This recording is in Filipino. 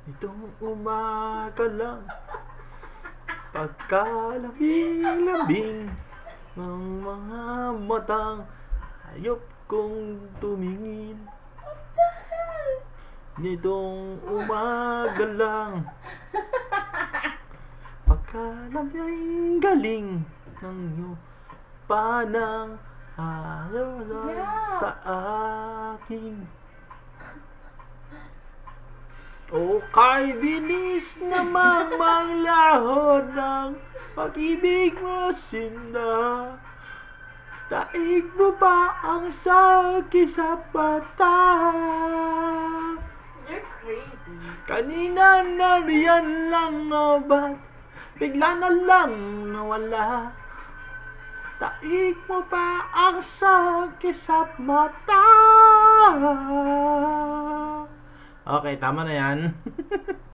Itong umaga lang, pagkalabing-labing ng mga matang hayop kong tumingin. Nitong umaga lang, pagkalabing galing ng iyong panang ayaw sa akin. O kay bilis namang manglahod ng pag-ibig mo sinda. Daig mo ba ang sakit sa mata? You're crazy. Kanina nariyan lang o ba't bigla na lang nawala? Daig mo ba ang sakit sa mata? Okay, tama na yan.